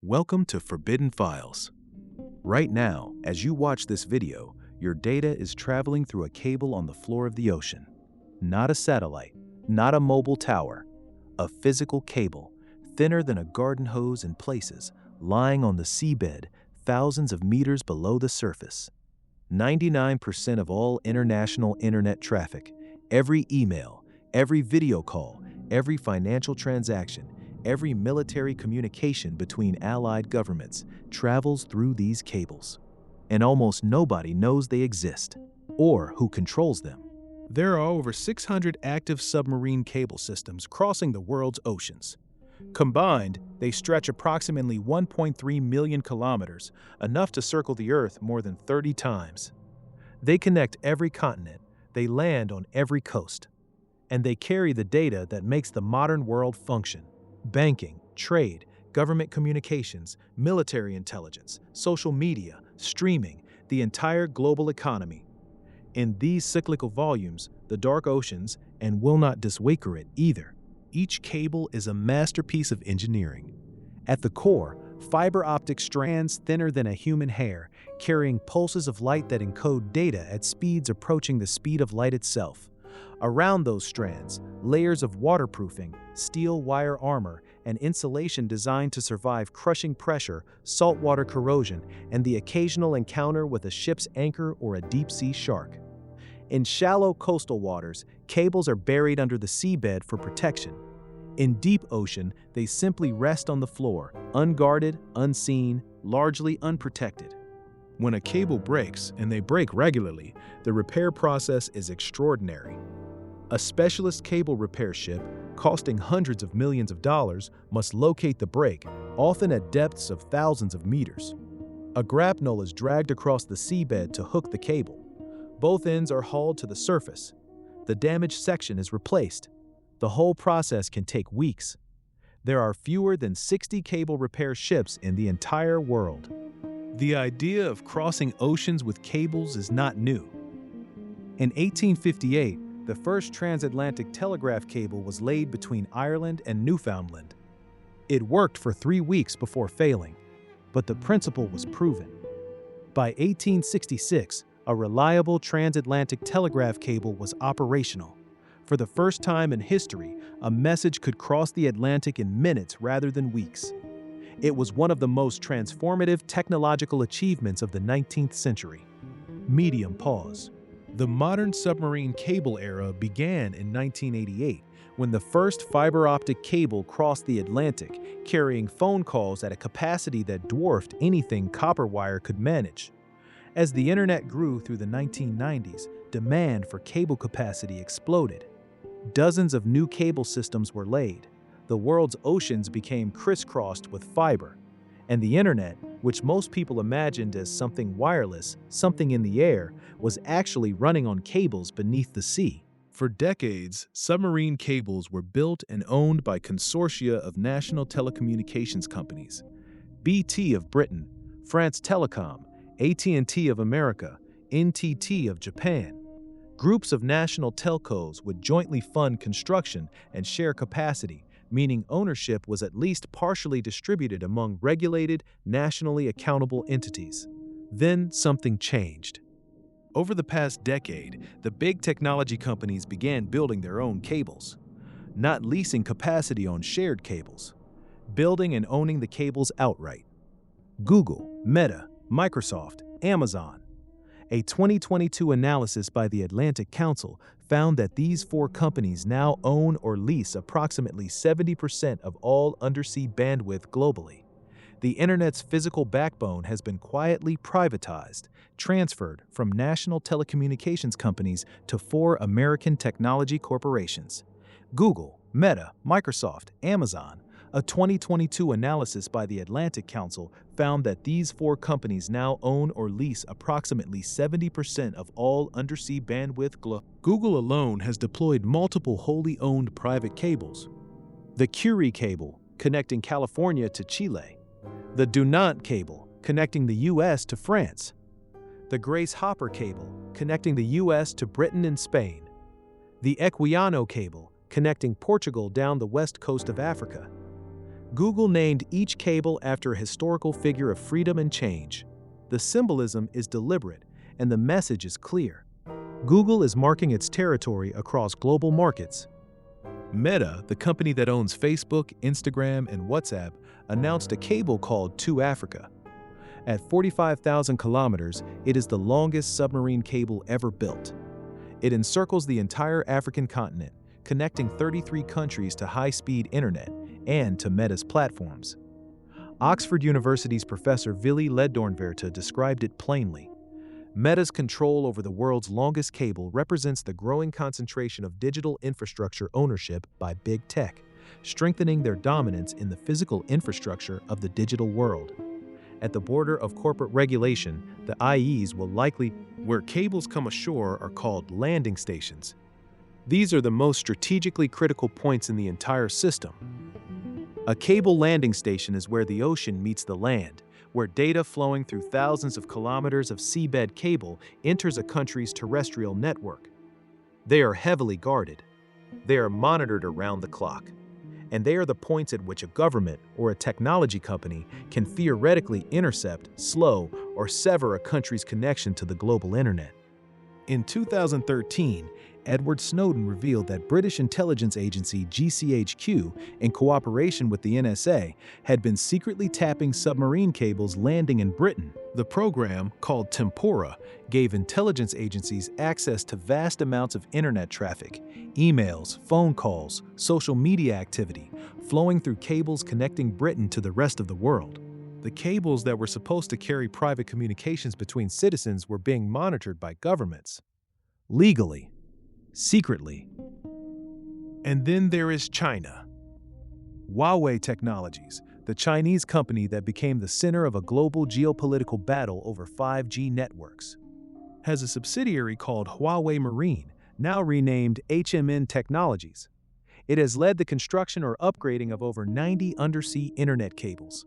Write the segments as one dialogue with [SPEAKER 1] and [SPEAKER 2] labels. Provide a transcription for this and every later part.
[SPEAKER 1] Welcome to Forbidden Files. Right now, as you watch this video, your data is traveling through a cable on the floor of the ocean. Not a satellite, not a mobile tower, a physical cable, thinner than a garden hose in places, lying on the seabed thousands of meters below the surface. 99% of all international internet traffic, every email, every video call, every financial transaction, every military communication between allied governments travels through these cables. And almost nobody knows they exist, or who controls them.
[SPEAKER 2] There are over 600 active submarine cable systems crossing the world's oceans. Combined, they stretch approximately 1.3 million kilometers, enough to circle the Earth more than 30 times. They connect every continent, they land on every coast, and they carry the data that makes the modern world function. Banking, trade, government communications, military intelligence, social media, streaming, the entire global economy. In these cyclical volumes, the dark oceans, and will not diswaker it either. Each cable is a masterpiece of engineering. At the core, fiber optic strands thinner than a human hair, carrying pulses of light that encode data at speeds approaching the speed of light itself. Around those strands, layers of waterproofing, steel wire armor, and insulation designed to survive crushing pressure, saltwater corrosion, and the occasional encounter with a ship's anchor or a deep-sea shark. In shallow coastal waters, cables are buried under the seabed for protection. In deep ocean, they simply rest on the floor, unguarded, unseen, largely unprotected. When a cable breaks, and they break regularly, the repair process is extraordinary. A specialist cable repair ship, costing hundreds of millions of dollars, must locate the break, often at depths of thousands of meters. A grapnel is dragged across the seabed to hook the cable. Both ends are hauled to the surface. The damaged section is replaced. The whole process can take weeks. There are fewer than 60 cable repair ships in the entire world. The idea of crossing oceans with cables is not new. In 1858, the first transatlantic telegraph cable was laid between Ireland and Newfoundland. It worked for 3 weeks before failing, but the principle was proven. By 1866, a reliable transatlantic telegraph cable was operational. For the first time in history, a message could cross the Atlantic in minutes rather than weeks. It was one of the most transformative technological achievements of the 19th century. Medium pause. The modern submarine cable era began in 1988, when the first fiber optic cable crossed the Atlantic, carrying phone calls at a capacity that dwarfed anything copper wire could manage. As the internet grew through the 1990s, demand for cable capacity exploded. Dozens of new cable systems were laid. The world's oceans became crisscrossed with fiber. And the internet, which most people imagined as something wireless, something in the air, was actually running on cables beneath the sea. For decades, submarine cables were built and owned by consortia of national telecommunications companies. BT of Britain, France Telecom, AT&T of America, NTT of Japan. Groups of national telcos would jointly fund construction and share capacity, meaning ownership was at least partially distributed among regulated, nationally accountable entities. Then something changed. Over the past decade, the big technology companies began building their own cables, not leasing capacity on shared cables, building and owning the cables outright. Google, Meta, Microsoft, Amazon. A 2022 analysis by the Atlantic Council found that these 4 companies now own or lease approximately 70% of all undersea bandwidth globally. The internet's physical backbone has been quietly privatized, transferred from national telecommunications companies to 4 American technology corporations: Google, Meta, Microsoft, Amazon. A 2022 analysis by the Atlantic Council found that these 4 companies now own or lease approximately 70% of all undersea bandwidth globally. Google alone has deployed multiple wholly owned private cables. The Curie cable, connecting California to Chile. The Dunant cable, connecting the U.S. to France. The Grace Hopper cable, connecting the U.S. to Britain and Spain. The Equiano cable, connecting Portugal down the west coast of Africa. Google named each cable after a historical figure of freedom and change. The symbolism is deliberate, and the message is clear. Google is marking its territory across global markets. Meta, the company that owns Facebook, Instagram, and WhatsApp, announced a cable called To Africa. At 45,000 kilometers, it is the longest submarine cable ever built. It encircles the entire African continent, connecting 33 countries to high-speed internet and to Meta's platforms. Oxford University's Professor Willy Ledornverte described it plainly. Meta's control over the world's longest cable represents the growing concentration of digital infrastructure ownership by big tech, strengthening their dominance in the physical infrastructure of the digital world. At the border of corporate regulation, the IEs will likely, where cables come ashore, are called landing stations. These are the most strategically critical points in the entire system. A cable landing station is where the ocean meets the land, where data flowing through thousands of kilometers of seabed cable enters a country's terrestrial network. They are heavily guarded. They are monitored around the clock. And they are the points at which a government or a technology company can theoretically intercept, slow, or sever a country's connection to the global internet. In 2013, Edward Snowden revealed that British intelligence agency GCHQ, in cooperation with the NSA, had been secretly tapping submarine cables landing in Britain. The program, called Tempora, gave intelligence agencies access to vast amounts of internet traffic, emails, phone calls, social media activity, flowing through cables connecting Britain to the rest of the world. The cables that were supposed to carry private communications between citizens were being monitored by governments. Legally. Secretly. And then there is China. Huawei Technologies, the Chinese company that became the center of a global geopolitical battle over 5G networks, has a subsidiary called Huawei Marine, now renamed HMN Technologies. It has led the construction or upgrading of over 90 undersea internet cables.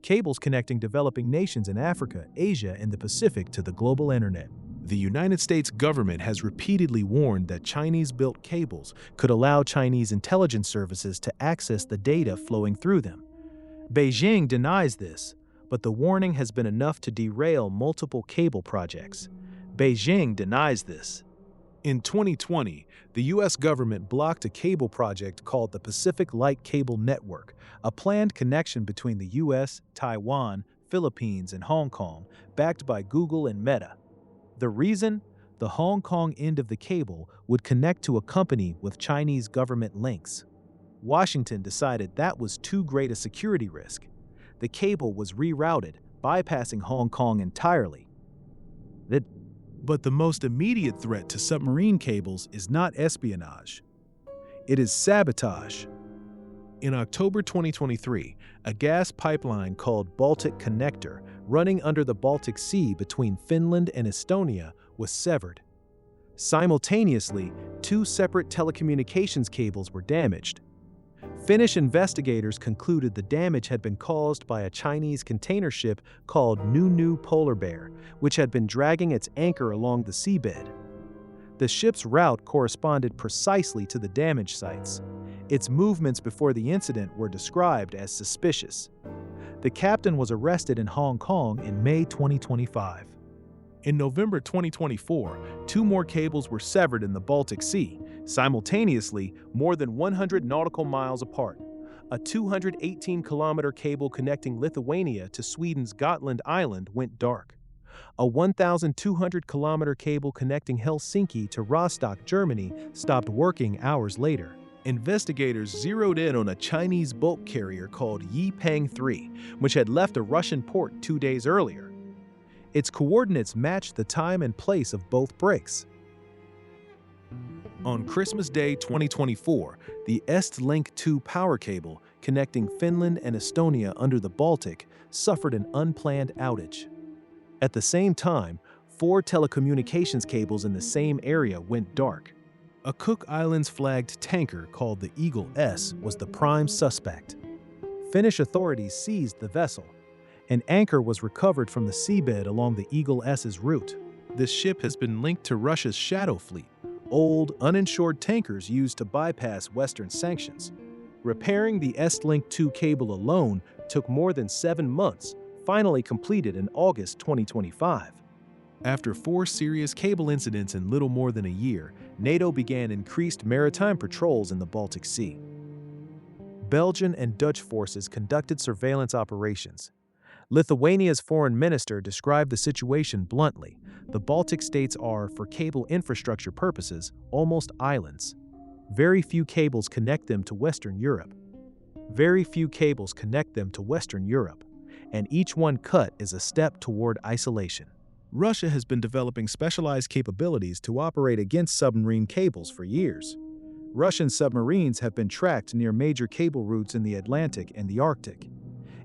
[SPEAKER 2] Cables connecting developing nations in Africa, Asia, and the Pacific to the global internet. The United States government has repeatedly warned that Chinese-built cables could allow Chinese intelligence services to access the data flowing through them. Beijing denies this, but the warning has been enough to derail multiple cable projects. Beijing denies this. In 2020, the U.S. government blocked a cable project called the Pacific Light Cable Network, a planned connection between the U.S., Taiwan, Philippines, and Hong Kong, backed by Google and Meta. The reason? The Hong Kong end of the cable would connect to a company with Chinese government links. Washington decided that was too great a security risk. The cable was rerouted, bypassing Hong Kong entirely. But the most immediate threat to submarine cables is not espionage. It is sabotage. In October 2023, a gas pipeline called Baltic Connector, running under the Baltic Sea between Finland and Estonia, was severed. Simultaneously, two separate telecommunications cables were damaged. Finnish investigators concluded the damage had been caused by a Chinese container ship called Nunu Polar Bear, which had been dragging its anchor along the seabed. The ship's route corresponded precisely to the damage sites. Its movements before the incident were described as suspicious. The captain was arrested in Hong Kong in May 2025. In November 2024, two more cables were severed in the Baltic Sea, simultaneously more than 100 nautical miles apart. A 218-kilometer cable connecting Lithuania to Sweden's Gotland Island went dark. A 1,200-kilometer cable connecting Helsinki to Rostock, Germany, stopped working hours later. Investigators zeroed in on a Chinese bulk carrier called Yipeng 3, which had left a Russian port 2 days earlier. Its coordinates matched the time and place of both breaks. On Christmas Day 2024, the Estlink 2 power cable connecting Finland and Estonia under the Baltic suffered an unplanned outage. At the same time, 4 telecommunications cables in the same area went dark. A Cook Islands-flagged tanker called the Eagle S was the prime suspect. Finnish authorities seized the vessel. An anchor was recovered from the seabed along the Eagle S's route. This ship has been linked to Russia's Shadow Fleet, old, uninsured tankers used to bypass Western sanctions. Repairing the S-Link 2 cable alone took more than 7 months, finally completed in August 2025. After 4 serious cable incidents in little more than a year, NATO began increased maritime patrols in the Baltic Sea. Belgian and Dutch forces conducted surveillance operations. Lithuania's foreign minister described the situation bluntly. The Baltic states are, for cable infrastructure purposes, almost islands. Very few cables connect them to Western Europe. Very few cables connect them to Western Europe, and each one cut is a step toward isolation. Russia has been developing specialized capabilities to operate against submarine cables for years. Russian submarines have been tracked near major cable routes in the Atlantic and the Arctic.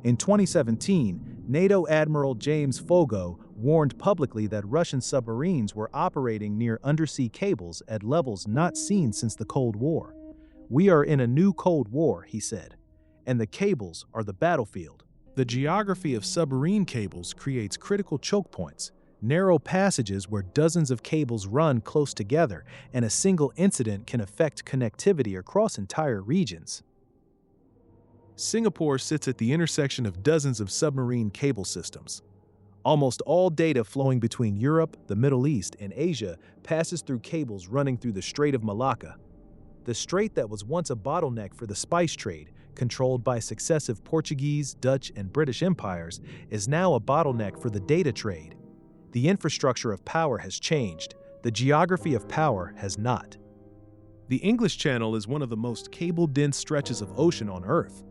[SPEAKER 2] In 2017, NATO Admiral James Fogo warned publicly that Russian submarines were operating near undersea cables at levels not seen since the Cold War. "We are in a new Cold War," he said, "and the cables are the battlefield." The geography of submarine cables creates critical choke points, narrow passages where dozens of cables run close together, and a single incident can affect connectivity across entire regions. Singapore sits at the intersection of dozens of submarine cable systems. Almost all data flowing between Europe, the Middle East, and Asia passes through cables running through the Strait of Malacca. The strait that was once a bottleneck for the spice trade, controlled by successive Portuguese, Dutch, and British empires, is now a bottleneck for the data trade. The infrastructure of power has changed. The geography of power has not. The English Channel is one of the most cable-dense stretches of ocean on Earth.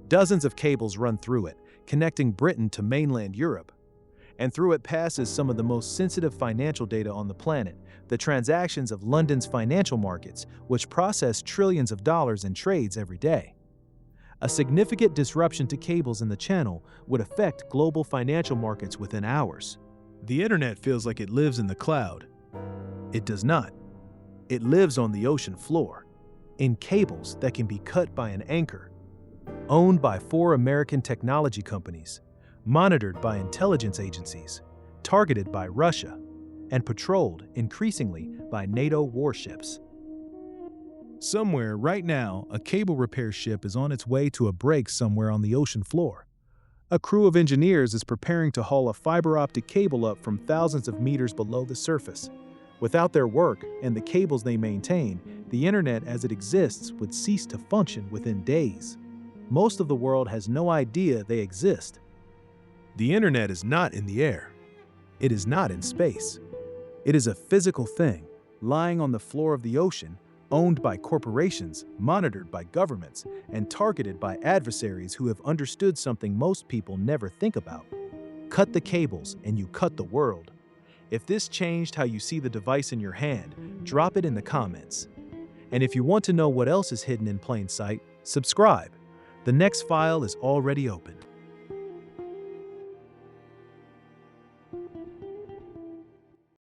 [SPEAKER 2] Dozens of cables run through it, connecting Britain to mainland Europe. And through it passes some of the most sensitive financial data on the planet, the transactions of London's financial markets, which process trillions of dollars in trades every day. A significant disruption to cables in the channel would affect global financial markets within hours. The internet feels like it lives in the cloud. It does not. It lives on the ocean floor, in cables that can be cut by an anchor. Owned by 4 American technology companies, monitored by intelligence agencies, targeted by Russia, and patrolled increasingly by NATO warships. Somewhere right now, a cable repair ship is on its way to a break somewhere on the ocean floor. A crew of engineers is preparing to haul a fiber optic cable up from thousands of meters below the surface. Without their work and the cables they maintain, the internet as it exists would cease to function within days. Most of the world has no idea they exist. The internet is not in the air. It is not in space. It is a physical thing, lying on the floor of the ocean, owned by corporations, monitored by governments, and targeted by adversaries who have understood something most people never think about. Cut the cables and you cut the world. If this changed how you see the device in your hand, drop it in the comments. And if you want to know what else is hidden in plain sight, subscribe. The next file is already open.